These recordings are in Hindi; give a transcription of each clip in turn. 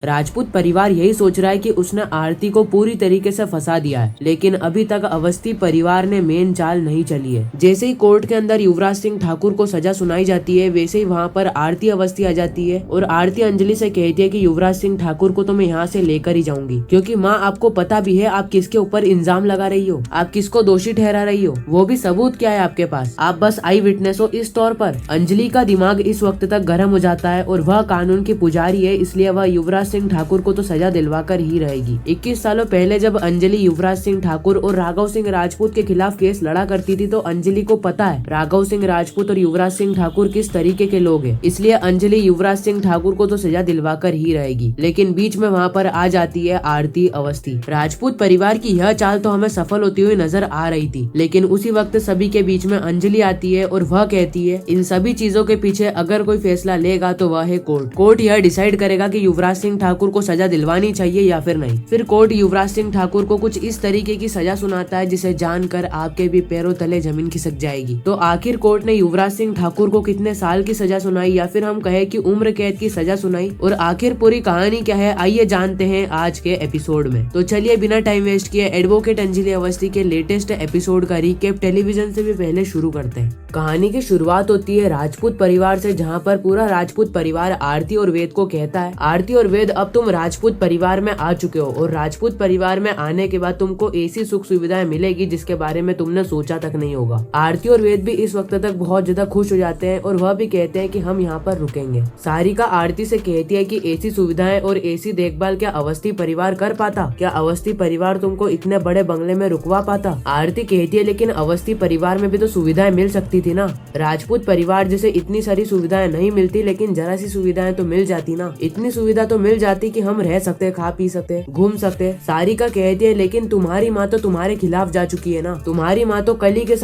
राजपूत परिवार यही सोच रहा है कि उसने आरती को पूरी तरीके से फंसा दिया है, लेकिन अभी तक अवस्थी परिवार ने मेन चाल नहीं चली है। जैसे ही कोर्ट के अंदर युवराज सिंह ठाकुर को सजा सुनाई जाती है, वैसे ही वहाँ पर आरती अवस्थी आ जाती है और आरती अंजलि से कहती है कि युवराज सिंह ठाकुर को तो मैं यहाँ से लेकर ही जाऊंगी, क्योंकि माँ आपको पता भी है आप किसके ऊपर इल्जाम लगा रही हो, आप किसको दोषी ठहरा रही हो, वो भी सबूत क्या है आपके पास, आप बस आई विटनेस हो इस तौर पर। अंजलि का दिमाग इस वक्त तक गर्म हो जाता है और वह कानून की पुजारी है, इसलिए वह युवराज सिंह ठाकुर को तो सजा दिलवाकर ही रहेगी। 21 सालों पहले जब अंजलि युवराज सिंह ठाकुर और राघव सिंह राजपूत के खिलाफ केस लड़ा करती थी, तो अंजलि को पता है राघव सिंह राजपूत और युवराज सिंह ठाकुर किस तरीके के लोग हैं, इसलिए अंजलि युवराज सिंह ठाकुर को तो सजा दिलवाकर ही रहेगी। लेकिन बीच में वहाँ पर आ जाती है आरती अवस्थी। राजपूत परिवार की यह चाल तो हमें सफल होती हुई नजर आ रही थी, लेकिन उसी वक्त सभी के बीच में अंजलि आती है और वह कहती है इन सभी चीजों के पीछे अगर कोई फैसला लेगा तो वह है कोर्ट। कोर्ट यह डिसाइड करेगा कि युवराज सिंह ठाकुर को सजा दिलवानी चाहिए या फिर नहीं। फिर कोर्ट युवराज सिंह ठाकुर को कुछ इस तरीके की सजा सुनाता है जिसे जानकर आपके भी पैरों तले जमीन खिसक जाएगी। तो आखिर कोर्ट ने युवराज सिंह ठाकुर को कितने साल की सजा सुनाई या फिर हम कहे कि उम्र कैद की सजा सुनाई, और आखिर पूरी कहानी क्या है, आइए जानते हैं आज के एपिसोड में। तो चलिए बिना टाइम वेस्ट किए एडवोकेट अंजलि अवस्थी के लेटेस्ट एपिसोड का रिकैप टेलीविजन से भी पहले शुरू करते हैं। कहानी की शुरुआत होती है राजपूत परिवार से, जहाँ पर पूरा राजपूत परिवार आरती और वेद को कहता है आरती और वेद अब तुम राजपूत परिवार में आ चुके हो और राजपूत परिवार में आने के बाद तुमको ऐसी सुख सुविधाएं मिलेगी जिसके बारे में तुमने सोचा तक नहीं होगा। आरती और वेद भी इस वक्त तक बहुत ज्यादा खुश हो जाते हैं और वह भी कहते हैं कि हम यहाँ पर रुकेंगे। सारिका आरती से कहती है कि ऐसी सुविधाएं और ऐसी देखभाल क्या अवस्थी परिवार कर पाता, क्या अवस्थी परिवार तुमको इतने बड़े बंगले में रुकवा पाता। आरती कहती है लेकिन अवस्थी परिवार में भी तो सुविधाएं मिल सकती थी ना, राजपूत परिवार जैसे इतनी सारी सुविधाएं नहीं मिलती, लेकिन जरा सी सुविधाएं तो मिल जाती ना, इतनी सुविधा तो मिल जाती कि हम रह सकते, खा पी सकते, घूम सकते। सारिका कहती है लेकिन तुम्हारी माँ तो तुम्हारे खिलाफ जा चुकी है ना, तुम्हारी माँ तो कली के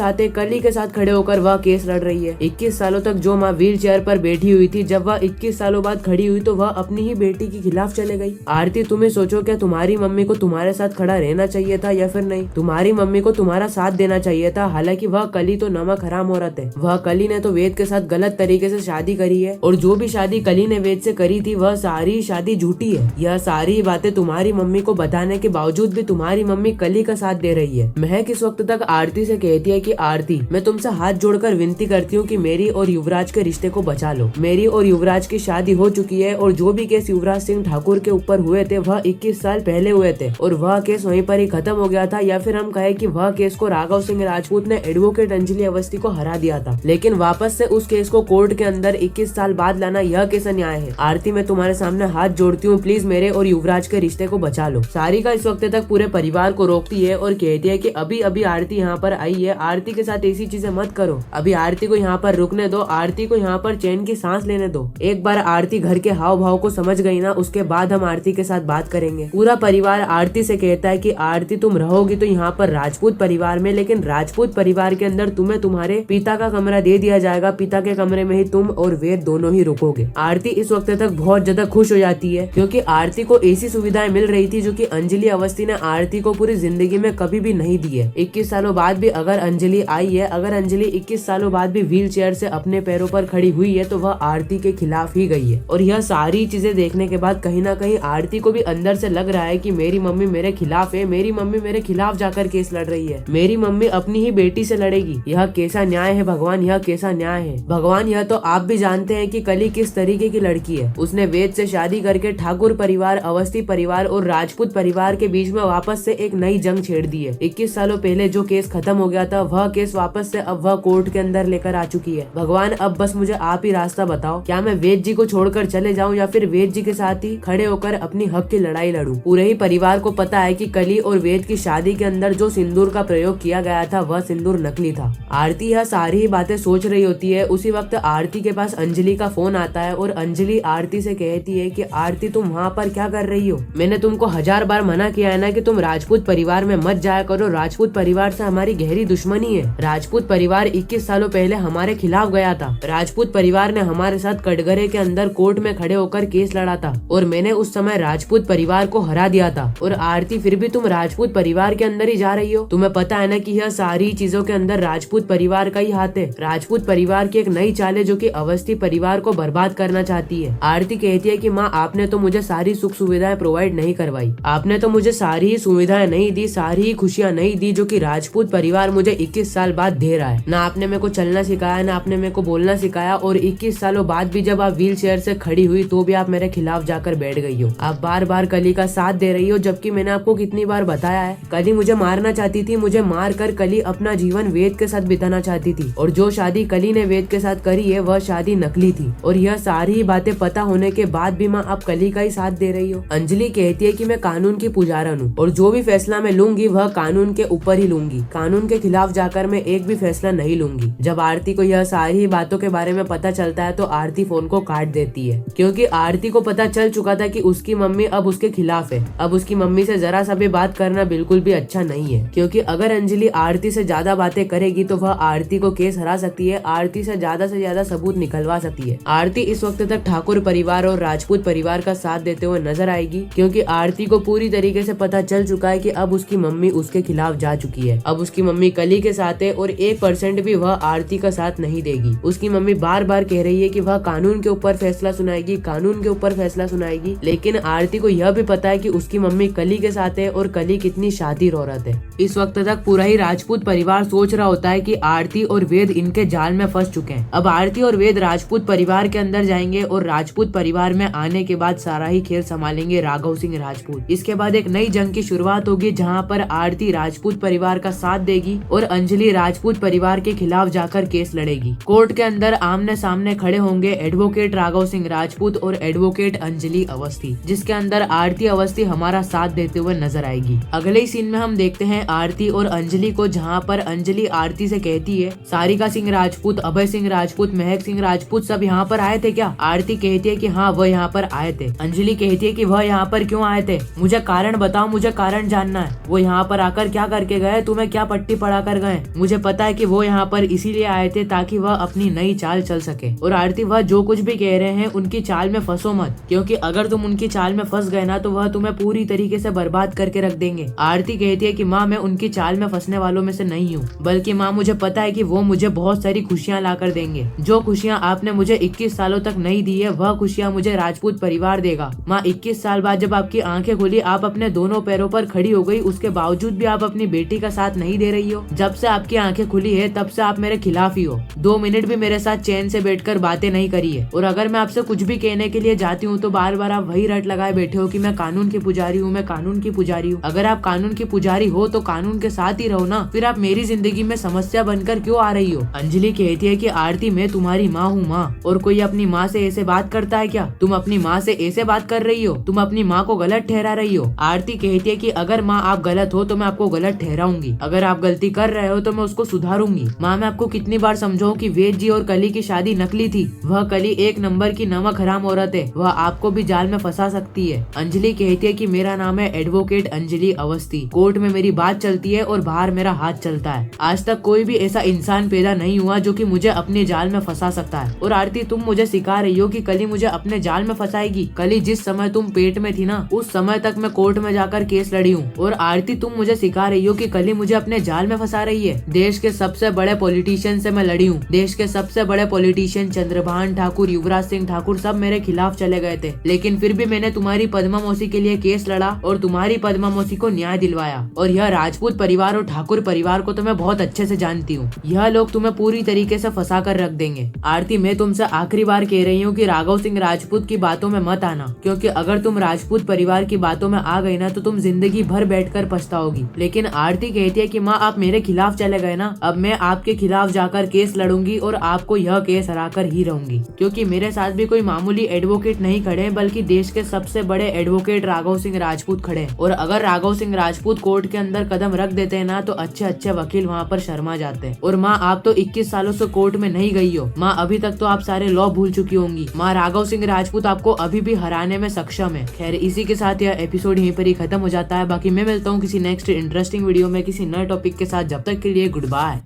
साथ खड़े होकर वह केस लड़ रही है। 21 सालों तक जो माँ व्हील चेयर पर बैठी हुई थी, जब वह 21 सालों बाद खड़ी हुई तो वह अपनी ही बेटी के खिलाफ चले गई। आरती तुम्हें सोचो, क्या तुम्हारी मम्मी को तुम्हारे साथ खड़ा रहना चाहिए था या फिर नहीं, तुम्हारी मम्मी को तुम्हारा साथ देना चाहिए था। हालांकि वह कली तो नमक हराम औरत है, वह कली ने तो वेद के साथ गलत तरीके से शादी करी है और जो भी शादी कली ने वेद से करी थी वह सारी शादी झूठी है। यह सारी बातें तुम्हारी मम्मी को बताने के बावजूद भी तुम्हारी मम्मी कली का साथ दे रही है। महक इस वक्त तक आरती से कहती है कि आरती मैं तुमसे हाथ जोड़कर विनती करती हूँ कि मेरी और युवराज के रिश्ते को बचा लो। मेरी और युवराज की शादी हो चुकी है और जो भी केस युवराज सिंह ठाकुर के ऊपर हुए थे वह 21 साल पहले हुए थे और वह केस वहीं पर ही खत्म हो गया था, या फिर हम कहे कि वह केस को राघव सिंह राजपूत ने एडवोकेट अंजलि अवस्थी को हरा दिया था, लेकिन वापस से उस केस को कोर्ट के अंदर 21 साल बाद लाना यह कैसा न्याय है। आरती मैं तुम्हारे सामने हाथ जोड़ती हूँ, प्लीज मेरे और युवराज के रिश्ते को बचा लो। सारिका इस वक्त तक पूरे परिवार को रोकती है और कहती है कि अभी अभी आरती यहाँ पर आई है, आरती के साथ ऐसी चीजें मत करो, अभी आरती को यहाँ पर रुकने दो, आरती को यहाँ पर चैन की सांस लेने दो। एक बार आरती घर के हाव भाव को समझ गई ना, उसके बाद हम आरती के साथ बात करेंगे। पूरा परिवार आरती से कहता है कि आरती तुम रहोगी तो यहाँ पर राजपूत परिवार में, लेकिन राजपूत परिवार के अंदर तुम्हें तुम्हारे पिता का कमरा दे दिया जाएगा, पिता के कमरे में ही तुम और वेद दोनों ही रुकोगे। आरती इस वक्त तक बहुत ज्यादा खुश हो जाती है क्योंकि आरती को ऐसी सुविधाएं मिल रही थी जो कि अंजलि अवस्थी ने आरती को पूरी जिंदगी में कभी भी नहीं दी है। 21 सालों बाद भी अगर अंजलि आई है, अगर अंजलि 21 सालों बाद भी व्हील चेयर से अपने पैरों पर खड़ी हुई है तो वह आरती के खिलाफ ही गई है। और यह सारी चीजें देखने के बाद कहीं ना कहीं आरती को भी अंदर से लग रहा है कि मेरी मम्मी मेरे खिलाफ है, मेरी मम्मी मेरे खिलाफ जाकर केस लड़ रही है, मेरी मम्मी अपनी ही बेटी से लड़ेगी। यह कैसा न्याय है भगवान, यह कैसा न्याय है भगवान। यह तो आप भी जानते हैं कि कली किस तरीके की लड़की है, उसने वेद से शादी करके ठाकुर परिवार, अवस्थी परिवार और राजपूत परिवार के बीच में वापस से एक नई जंग छेड़ दी है। 21 सालों पहले जो केस खत्म हो गया था वह केस वापस से अब वह कोर्ट के अंदर लेकर आ चुकी है। भगवान अब बस मुझे आप ही रास्ता बताओ, क्या मैं वेद जी को छोड़कर चले जाऊं या फिर वेद जी के साथ ही खड़े होकर अपनी हक की लड़ाई लड़ूं। पूरे ही परिवार को पता है कि कली और वेद की शादी के अंदर जो सिंदूर का प्रयोग किया गया था वह सिंदूर नकली था। आरती यह सारी ही बातें सोच रही होती है, उसी वक्त आरती के पास अंजलि का फोन आता है और अंजलि आरती से कहती है कि आरती तुम वहाँ पर क्या कर रही हो, मैंने तुमको 1000 बार मना किया है ना कि तुम राजपूत परिवार में मत जाया करो, राजपूत परिवार से हमारी गहरी दुश्मनी है। राजपूत परिवार 21 सालों पहले हमारे खिलाफ गया था, राजपूत परिवार ने हमारे साथ कटघरे के अंदर कोर्ट में खड़े होकर केस लड़ा था और मैंने उस समय राजपूत परिवार को हरा दिया था। और आरती फिर भी तुम राजपूत परिवार के अंदर ही जा रही हो, तुम्हें पता है ना कि यह सारी चीजों के अंदर राजपूत परिवार का ही हाथ है। राजपूत परिवार की एक नई चाल है जो कि अवस्थी परिवार को बर्बाद करना चाहती है। आरती कहती है कि माँ आपने तो मुझे सारी सुख सुविधाएं प्रोवाइड नहीं करवाई, आपने तो मुझे सारी ही सुविधाएं नहीं दी, सारी ही खुशियां नहीं दी जो कि राजपूत परिवार मुझे 21 साल बाद दे रहा है। ना आपने मेरे को चलना सिखाया, ना आपने मेरे को बोलना सिखाया, और 21 सालों बाद भी जब आप व्हील चेयर से खड़ी हुई तो भी आप मेरे खिलाफ जाकर बैठ गई हो। आप बार बार कली का साथ दे रही हो, जबकि मैंने आपको कितनी बार बताया है कली मुझे मारना चाहती थी, मुझे मार कर कली अपना जीवन वेद के साथ बिताना चाहती थी, और जो शादी कली ने वेद के साथ करी है वह शादी नकली थी। और यह सारी बातें पता होने के बाद भी माँ आप कली का ही साथ दे रही हो। अंजलि कहती है कि मैं कानून की पुजारन हूँ और जो भी फैसला मैं लूंगी वह कानून के ऊपर ही लूंगी, कानून के खिलाफ जाकर मैं एक भी फैसला नहीं लूंगी। जब आरती को यह सारी बातों के बारे में पता चलता है तो आरती फोन को काट देती है, क्योंकि आरती को पता चल चुका था कि उसकी मम्मी अब उसके खिलाफ है। अब उसकी मम्मी से जरा सा भी बात करना बिल्कुल भी अच्छा नहीं है, क्योंकि अगर अंजलि आरती से ज्यादा बातें करेगी तो वह आरती को केस हरा सकती है, आरती से ज्यादा सबूत निकलवा सकती है। आरती इस वक्त तक ठाकुर परिवार और राजपूत परिवार का साथ देते हुए नजर आएगी, क्योंकि आरती को पूरी तरीके से पता चल चुका है कि अब उसकी मम्मी उसके खिलाफ जा चुकी है। अब उसकी मम्मी कली के साथ है और 1% भी वह आरती का साथ नहीं देगी। उसकी मम्मी बार बार कह रही है कि वह कानून के ऊपर फैसला सुनाएगी, कानून के ऊपर फैसला सुनाएगी, लेकिन आरती को यह भी पता है कि उसकी मम्मी कली के साथ है और कली कितनी शातिर औरत है। इस वक्त तक पूरा ही राजपूत परिवार सोच रहा होता है कि आरती और वेद इनके जाल में फंस चुके हैं। अब आरती और वेद राजपूत परिवार के अंदर जाएंगे और राजपूत परिवार में आने के बाद सारा ही खेल संभालेंगे राघव सिंह राजपूत। इसके बाद एक नई जंग की शुरुआत होगी, जहां पर आरती राजपूत परिवार का साथ देगी और अंजलि राजपूत परिवार के खिलाफ जाकर केस लड़ेगी। कोर्ट के अंदर आमने सामने खड़े होंगे एडवोकेट राघव सिंह राजपूत और एडवोकेट अंजलि अवस्थी, जिसके अंदर आरती अवस्थी हमारा साथ देते हुए नजर आएगी। अगले ही सीन में हम देखते हैं आरती और अंजलि को, जहाँ पर अंजलि आरती से कहती है सारिका सिंह राजपूत, अभय सिंह राजपूत, महक सिंह राजपूत सब यहाँ पर आए थे क्या? आरती कहती है कि हाँ वह यहाँ पर आए थे। अंजलि कहती है कि वह यहाँ पर क्यों आए थे, मुझे कारण बताओ, मुझे कारण जानना है। वो यहाँ पर आकर क्या करके गए, तुम्हें क्या पट्टी पढ़ा कर गए? मुझे पता है कि वो यहाँ पर इसीलिए आए थे ताकि वह अपनी नई चाल चल सके। और आरती वह जो कुछ भी कह रहे हैं उनकी चाल में फंसो मत, क्योंकि अगर तुम उनकी चाल में फंस गए ना तो वह तुम्हें पूरी तरीके से बर्बाद करके रख देंगे। आरती कहती है कि माँ मैं उनकी चाल में फंसने वालों में से नहीं हूँ, बल्कि माँ मुझे पता है कि वो मुझे बहुत सारी खुशियाँ ला कर देंगे। जो खुशियाँ आपने मुझे 21 सालों तक नहीं दी है वह खुशियाँ मुझे राजपूत परिवार देगा। माँ 21 साल बाद जब आपकी आंखें खुली, आप अपने दोनों पैरों पर खड़ी हो गई, उसके बावजूद भी आप अपनी बेटी का साथ नहीं दे रही हो। जब से आपकी आंखें खुली है तब से आप मेरे खिलाफ ही हो। 2 मिनट भी मेरे साथ चैन से बैठकर बातें नहीं करी है, और अगर मैं आपसे कुछ भी कहने के लिए जाती हूँ तो बार बार आप वही रट लगाए बैठे हो कि मैं कानून की पुजारी हूँ, मैं कानून की पुजारी हूँ। अगर आप कानून की पुजारी हो तो कानून के साथ ही रहो ना, फिर आप मेरी जिंदगी में समस्या बनकर क्यों आ रही हो? अंजलि कहती है कि आरती मैं तुम्हारी माँ हूँ माँ, और कोई अपनी माँ से ऐसे बात करता है क्या? तुम अपनी माँ से ऐसे बात कर रही हो, तुम अपनी माँ को गलत ठहरा रही हो। आरती कहती है कि अगर माँ आप गलत हो तो मैं आपको गलत ठहराऊंगी, अगर आप गलती कर रहे हो तो मैं उसको सुधारूंगी। माँ मैं आपको कितनी बार समझाऊं कि वेद जी और कली की शादी नकली थी, वह कली 1 नंबर की नमक हराम औरत है, वह आपको भी जाल में फंसा सकती है। अंजलि कहती है कि मेरा नाम है एडवोकेट अंजलि अवस्थी, कोर्ट में मेरी बात चलती है और बाहर मेरा हाथ चलता है। आज तक कोई भी ऐसा इंसान पैदा नहीं हुआ जो कि मुझे अपने जाल में फंसा सकता है। और आरती तुम मुझे सिखा रही हो कि कली मुझे अपने जाल में फंसाएगी? कली जिस समय तुम पेट में थी ना उस समय तक मैं कोर्ट में जाकर केस लड़ी हूँ, और आरती तुम मुझे सिखा रही हो कि कली मुझे अपने जाल में फंसा रही है। देश के सबसे बड़े पॉलिटिशियन से मैं लड़ी हूँ, देश के सबसे बड़े पॉलिटिशियन चंद्रभान ठाकुर, युवराज सिंह ठाकुर सब मेरे खिलाफ चले गए थे, लेकिन फिर भी मैंने तुम्हारी पद्मा मौसी के लिए केस लड़ा और तुम्हारी पद्मा मौसी को न्याय दिलवाया। और यह राजपूत परिवार और ठाकुर परिवार को तो मैं बहुत अच्छे से जानती हूँ, यह लोग तुम्हें पूरी तरीके से फंसा कर रख देंगे। आरती मैं तुमसे आखिरी बार कह रही हूँ कि राघव सिंह राजपूत की बातों में मत आना, क्योंकि अगर तुम राजपूत परिवार की बातों में आ गई ना तो तुम जिंदगी भर बैठकर पछताओगी। लेकिन आरती कहती है कि माँ आप मेरे खिलाफ चले गए ना, अब मैं आपके खिलाफ जाकर केस लड़ूंगी और आपको यह केस हराकर ही रहूंगी, क्योंकि मेरे साथ भी कोई मामूली एडवोकेट नहीं खड़े बल्कि देश के सबसे बड़े एडवोकेट राघव सिंह राजपूत खड़े। और अगर राघव सिंह राजपूत कोर्ट के अंदर कदम रख देते हैं ना तो अच्छे अच्छे वकील वहाँ पर शर्मा जाते हैं। और माँ आप तो 21 सालों से कोर्ट में नहीं गई हो माँ, अभी तक तो आप सारे लॉ भूल चुकी होंगी माँ, राघव सिंह राजपूत आपको अभी भी हराने में सक्षम है। खैर इसी के साथ यह एपिसोड यहीं पर ही खत्म हो जाता है। बाकी मैं मिलता हूँ किसी नेक्स्ट इंटरेस्टिंग वीडियो में किसी नए टॉपिक के साथ, जब तक के लिए गुड बाय।